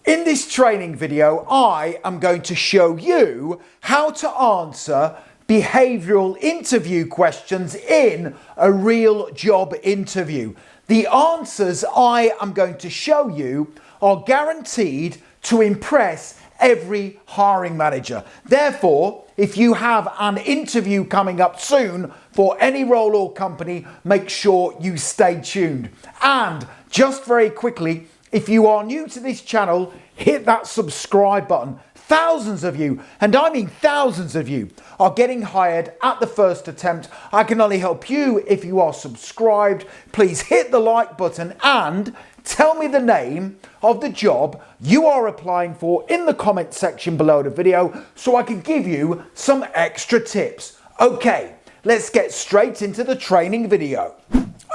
In this training video, I am going to show you how to answer behavioural interview questions in a real job interview. The answers I am going to show you are guaranteed to impress every hiring manager. Therefore, if you have an interview coming up soon for any role or company, make sure you stay tuned. And just very quickly, if you are new to this channel, hit that subscribe button. Thousands of you, and I mean thousands of you, are getting hired at the first attempt. I can only help you if you are subscribed. Please hit the like button and tell me the name of the job you are applying for in the comment section below the video so I can give you some extra tips. Okay, let's get straight into the training video.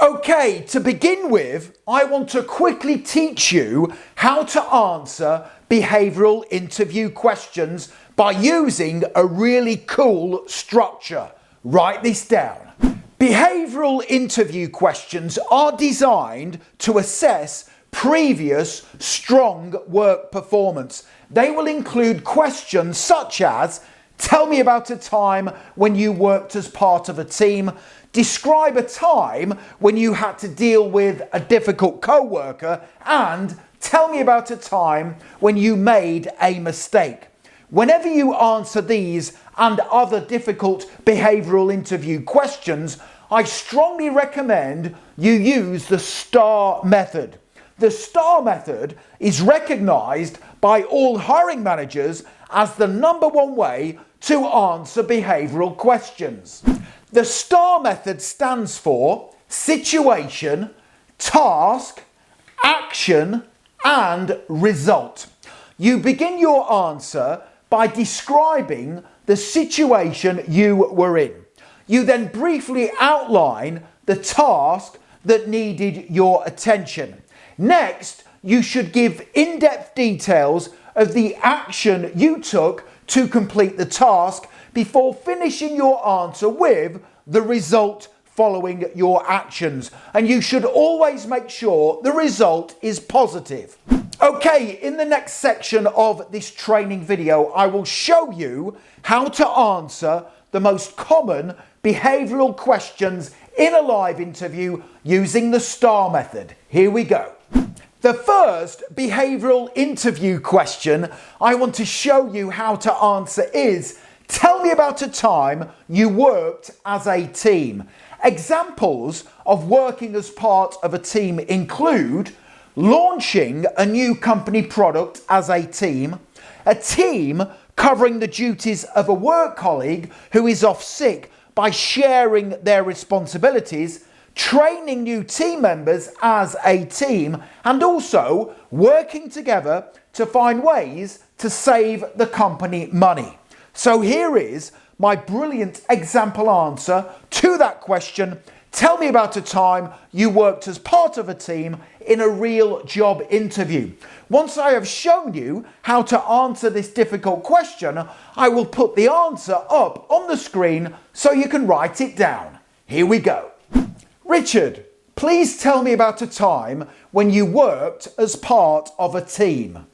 Okay, to begin with, I want to quickly teach you how to answer behavioural interview questions by using a really cool structure. Write this down. Behavioural interview questions are designed to assess previous strong work performance. They will include questions such as, tell me about a time when you worked as part of a team. Describe a time when you had to deal with a difficult co-worker, and tell me about a time when you made a mistake. Whenever you answer these and other difficult behavioural interview questions, I strongly recommend you use the STAR method. The STAR method is recognised by all hiring managers as the #1 way to answer behavioural questions. The STAR method stands for situation, task, action, and result. You begin your answer by describing the situation you were in. You then briefly outline the task that needed your attention. Next, you should give in-depth details of the action you took to complete the task before finishing your answer with the result following your actions. And you should always make sure the result is positive. Okay, in the next section of this training video, I will show you how to answer the most common behavioural questions in a live interview using the STAR method. Here we go. The first behavioural interview question I want to show you how to answer is, tell me about a time you worked as a team. Examples of working as part of a team include launching a new company product as a team covering the duties of a work colleague who is off sick by sharing their responsibilities, training new team members as a team, and also working together to find ways to save the company money. So here is my brilliant example answer to that question. Tell me about a time you worked as part of a team in a real job interview. Once I have shown you how to answer this difficult question, I will put the answer up on the screen so you can write it down. Here we go. Richard, please tell me about a time when you worked as part of a team.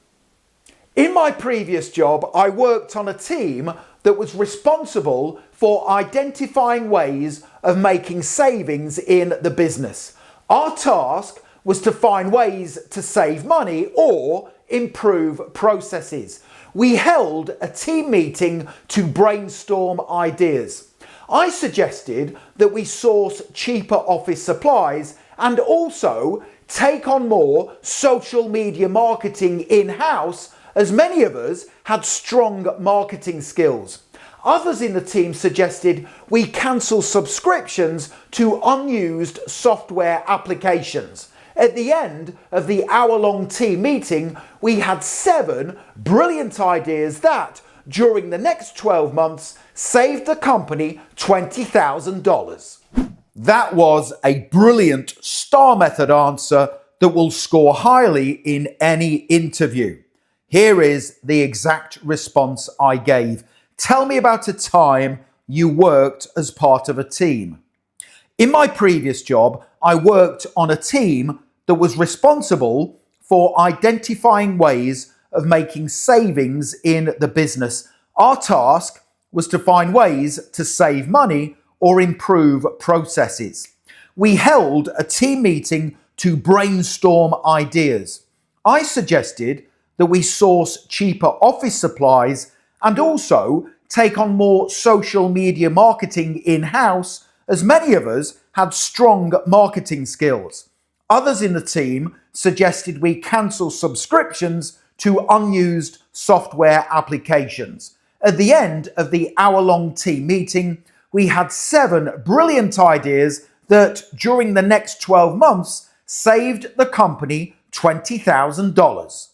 In my previous job, I worked on a team that was responsible for identifying ways of making savings in the business. Our task was to find ways to save money or improve processes. We held a team meeting to brainstorm ideas. I suggested that we source cheaper office supplies and also take on more social media marketing in-house, as many of us had strong marketing skills. Others in the team suggested we cancel subscriptions to unused software applications. At the end of the hour-long team meeting, we had 7 brilliant ideas that, during the next 12 months, saved the company $20,000. That was a brilliant STAR method answer that will score highly in any interview. Here is the exact response I gave. Tell me about a time you worked as part of a team. In my previous job, I worked on a team that was responsible for identifying ways of making savings in the business. Our task was to find ways to save money or improve processes. We held a team meeting to brainstorm ideas. I suggested that we source cheaper office supplies and also take on more social media marketing in-house, as many of us had strong marketing skills. Others in the team suggested we cancel subscriptions to unused software applications. At the end of the hour-long team meeting, we had 7 brilliant ideas that, during the next 12 months, saved the company $20,000.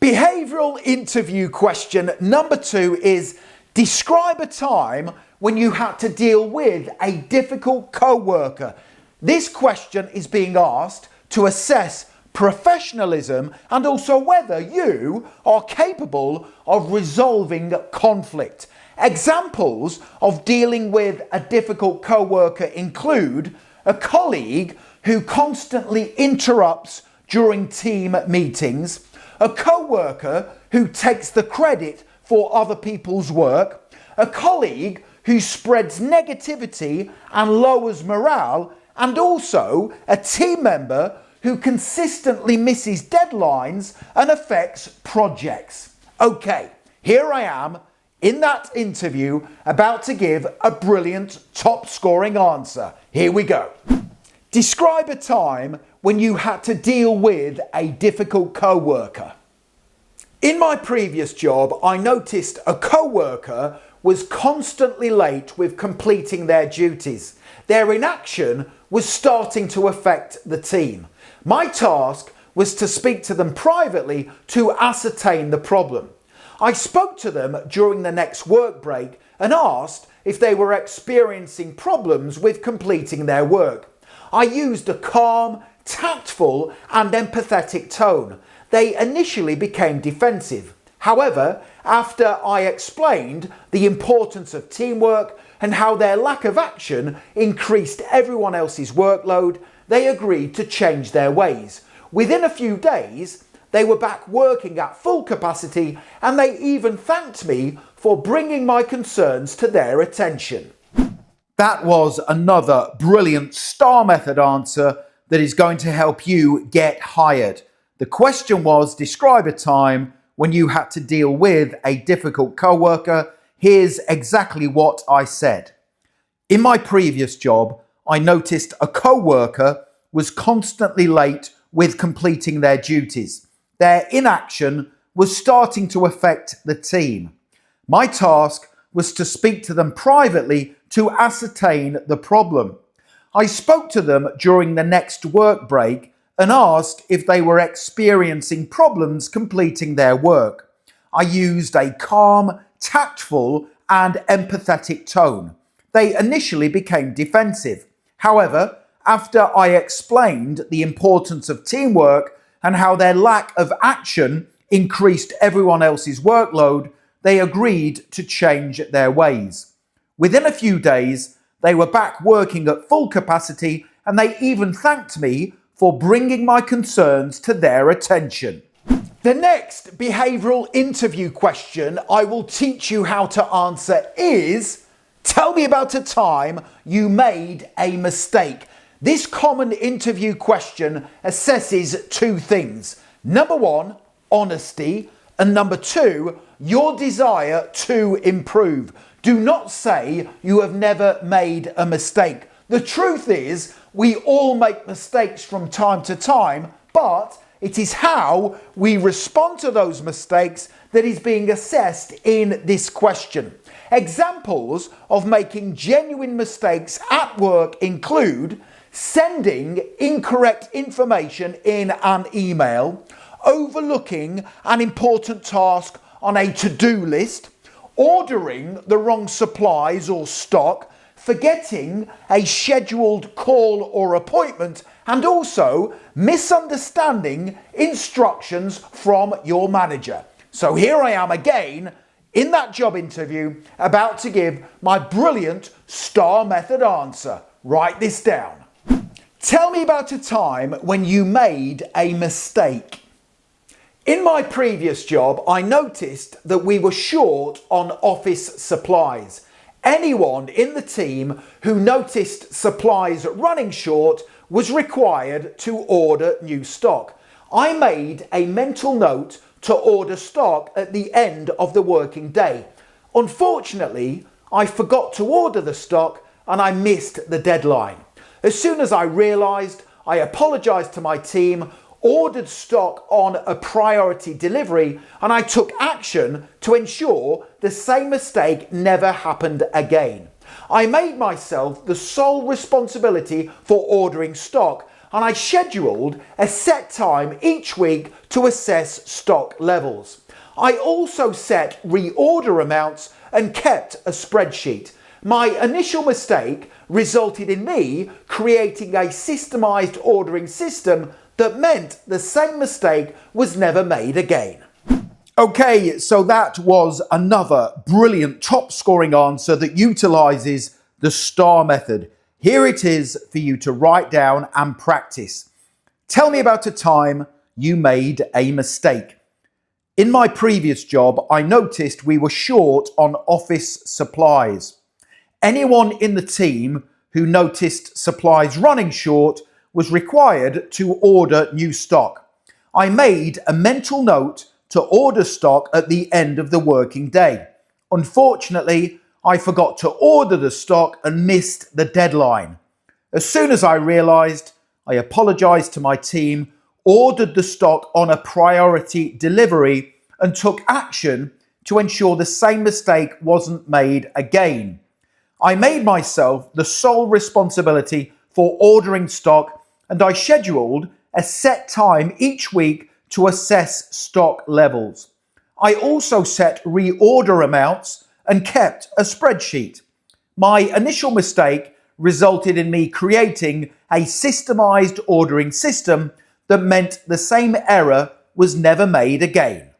Behavioural interview question number 2 is: describe a time when you had to deal with a difficult co-worker. This question is being asked to assess professionalism and also whether you are capable of resolving conflict. Examples of dealing with a difficult co-worker include a colleague who constantly interrupts during team meetings, a co-worker who takes the credit for other people's work, a colleague who spreads negativity and lowers morale, and also a team member who consistently misses deadlines and affects projects. Okay, here I am in that interview about to give a brilliant top scoring answer. Here we go. Describe a time when you had to deal with a difficult co-worker. In my previous job, I noticed a co-worker was constantly late with completing their duties. Their inaction was starting to affect the team. My task was to speak to them privately to ascertain the problem. I spoke to them during the next work break and asked if they were experiencing problems with completing their work. I used a calm, tactful and empathetic tone. They initially became defensive. However, after I explained the importance of teamwork and how their lack of action increased everyone else's workload, they agreed to change their ways. Within a few days, they were back working at full capacity, and they even thanked me for bringing my concerns to their attention. That was another brilliant STAR method answer that is going to help you get hired. The question was: describe a time when you had to deal with a difficult co-worker. Here's exactly what I said. In my previous job, I noticed a co-worker was constantly late with completing their duties. Their inaction was starting to affect the team. My task was to speak to them privately to ascertain the problem. I spoke to them during the next work break and asked if they were experiencing problems completing their work. I used a calm, tactful and empathetic tone. They initially became defensive. However, after I explained the importance of teamwork and how their lack of action increased everyone else's workload, they agreed to change their ways. Within a few days, they were back working at full capacity, and they even thanked me for bringing my concerns to their attention. The next behavioural interview question I will teach you how to answer is: tell me about a time you made a mistake. This common interview question assesses 2 things. Number 1, honesty, and number 2, your desire to improve. Do not say you have never made a mistake. The truth is, we all make mistakes from time to time, but it is how we respond to those mistakes that is being assessed in this question. Examples of making genuine mistakes at work include sending incorrect information in an email, overlooking an important task on a to-do list, ordering the wrong supplies or stock, forgetting a scheduled call or appointment, and also misunderstanding instructions from your manager. So here I am again in that job interview about to give my brilliant STAR method answer. Write this down. Tell me about a time when you made a mistake. In my previous job, I noticed that we were short on office supplies. Anyone in the team who noticed supplies running short was required to order new stock. I made a mental note to order stock at the end of the working day. Unfortunately, I forgot to order the stock and I missed the deadline. As soon as I realised, I apologised to my team, ordered stock on a priority delivery, and I took action to ensure the same mistake never happened again. I made myself the sole responsibility for ordering stock, and I scheduled a set time each week to assess stock levels. I also set reorder amounts and kept a spreadsheet. My initial mistake resulted in me creating a systemized ordering system that meant the same mistake was never made again. Okay, so that was another brilliant top scoring answer that utilizes the STAR method. Here it is for you to write down and practice. Tell me about a time you made a mistake. In my previous job, I noticed we were short on office supplies. Anyone in the team who noticed supplies running short was required to order new stock. I made a mental note to order stock at the end of the working day. Unfortunately, I forgot to order the stock and missed the deadline. As soon as I realised, I apologised to my team, ordered the stock on a priority delivery, and took action to ensure the same mistake wasn't made again. I made myself the sole responsibility for ordering stock, and I scheduled a set time each week to assess stock levels. I also set reorder amounts and kept a spreadsheet. My initial mistake resulted in me creating a systemized ordering system that meant the same error was never made again.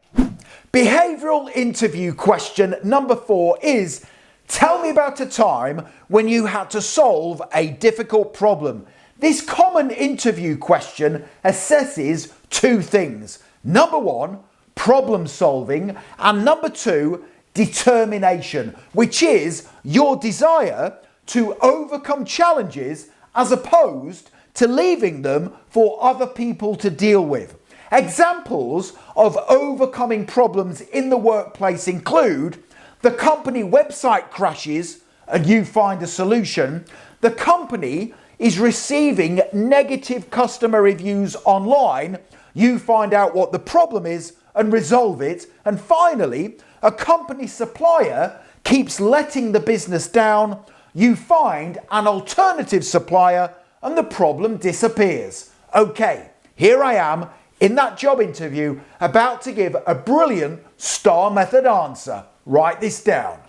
Behavioural interview question number 4 is, tell me about a time when you had to solve a difficult problem. This common interview question assesses 2 things. Number 1, problem solving, and number 2, determination, which is your desire to overcome challenges as opposed to leaving them for other people to deal with. Examples of overcoming problems in the workplace include the company website crashes and you find a solution, the company is receiving negative customer reviews online, you find out what the problem is and resolve it, and finally, a company supplier keeps letting the business down, you find an alternative supplier and the problem disappears. Okay, here I am in that job interview about to give a brilliant STAR method answer. Write this down.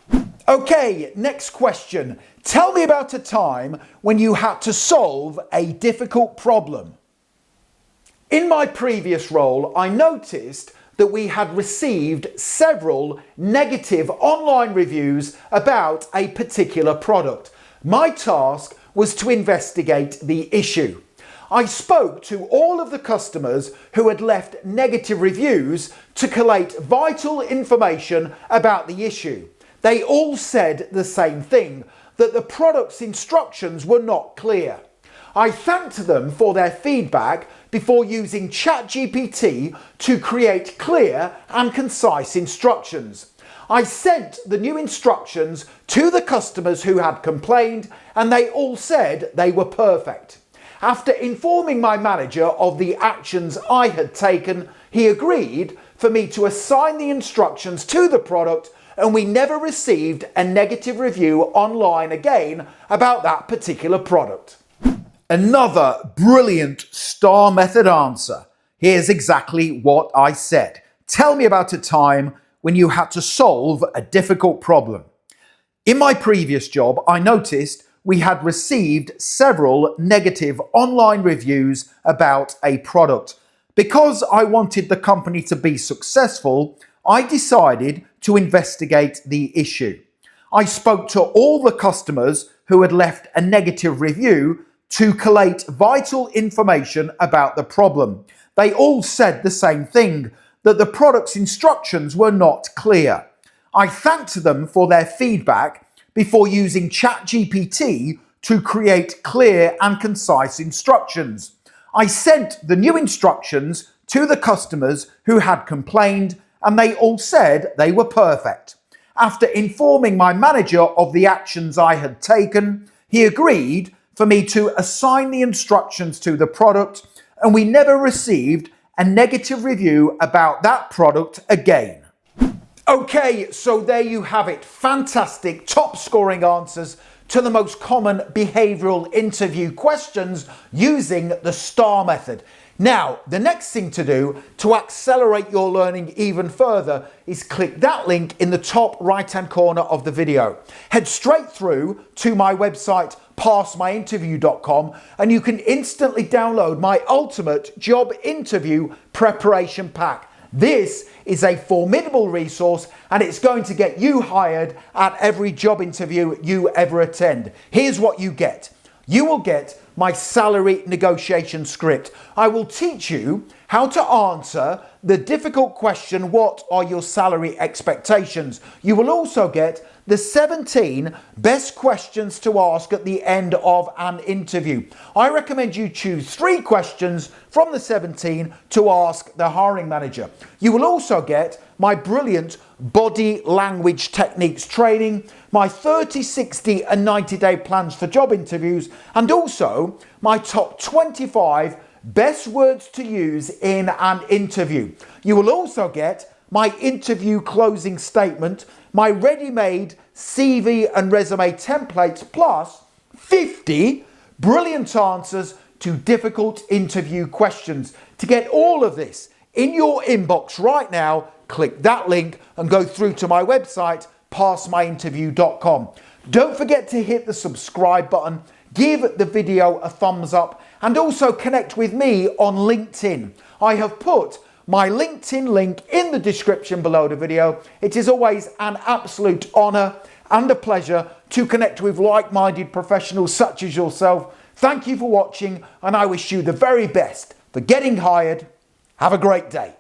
Okay, next question. Tell me about a time when you had to solve a difficult problem. In my previous role, I noticed that we had received several negative online reviews about a particular product. My task was to investigate the issue. I spoke to all of the customers who had left negative reviews to collate vital information about the issue. They all said the same thing, that the product's instructions were not clear. I thanked them for their feedback before using ChatGPT to create clear and concise instructions. I sent the new instructions to the customers who had complained and they all said they were perfect. After informing my manager of the actions I had taken, he agreed for me to assign the instructions to the product and we never received a negative review online again about that particular product. Another brilliant STAR method answer. Here's exactly what I said. Tell me about a time when you had to solve a difficult problem. In my previous job, I noticed we had received several negative online reviews about a product. Because I wanted the company to be successful, I decided to investigate the issue. I spoke to all the customers who had left a negative review to collate vital information about the problem. They all said the same thing, that the product's instructions were not clear. I thanked them for their feedback before using ChatGPT to create clear and concise instructions. I sent the new instructions to the customers who had complained, and they all said they were perfect. After informing my manager of the actions I had taken, he agreed for me to assign the instructions to the product, and we never received a negative review about that product again. Okay, so there you have it. Fantastic top scoring answers to the most common behavioural interview questions using the STAR method. Now, the next thing to do to accelerate your learning even further is click that link in the top right hand corner of the video. Head straight through to my website passmyinterview.com and you can instantly download my ultimate job interview preparation pack. This is a formidable resource and it's going to get you hired at every job interview you ever attend. Here's what you get. You will get my salary negotiation script. I will teach you how to answer the difficult question, what are your salary expectations? You will also get the 17 best questions to ask at the end of an interview. I recommend you choose 3 questions from the 17 to ask the hiring manager. You will also get my brilliant body language techniques training, my 30, 60 and 90-day plans for job interviews, and also my top 25 best words to use in an interview. You will also get my interview closing statement, my ready-made CV and resume templates, plus 50 brilliant answers to difficult interview questions. To get all of this in your inbox right now, click that link and go through to my website, passmyinterview.com. Don't forget to hit the subscribe button, give the video a thumbs up, and also connect with me on LinkedIn. I have put my LinkedIn link in the description below the video. It is always an absolute honor and a pleasure to connect with like-minded professionals such as yourself. Thank you for watching, and I wish you the very best for getting hired. Have a great day.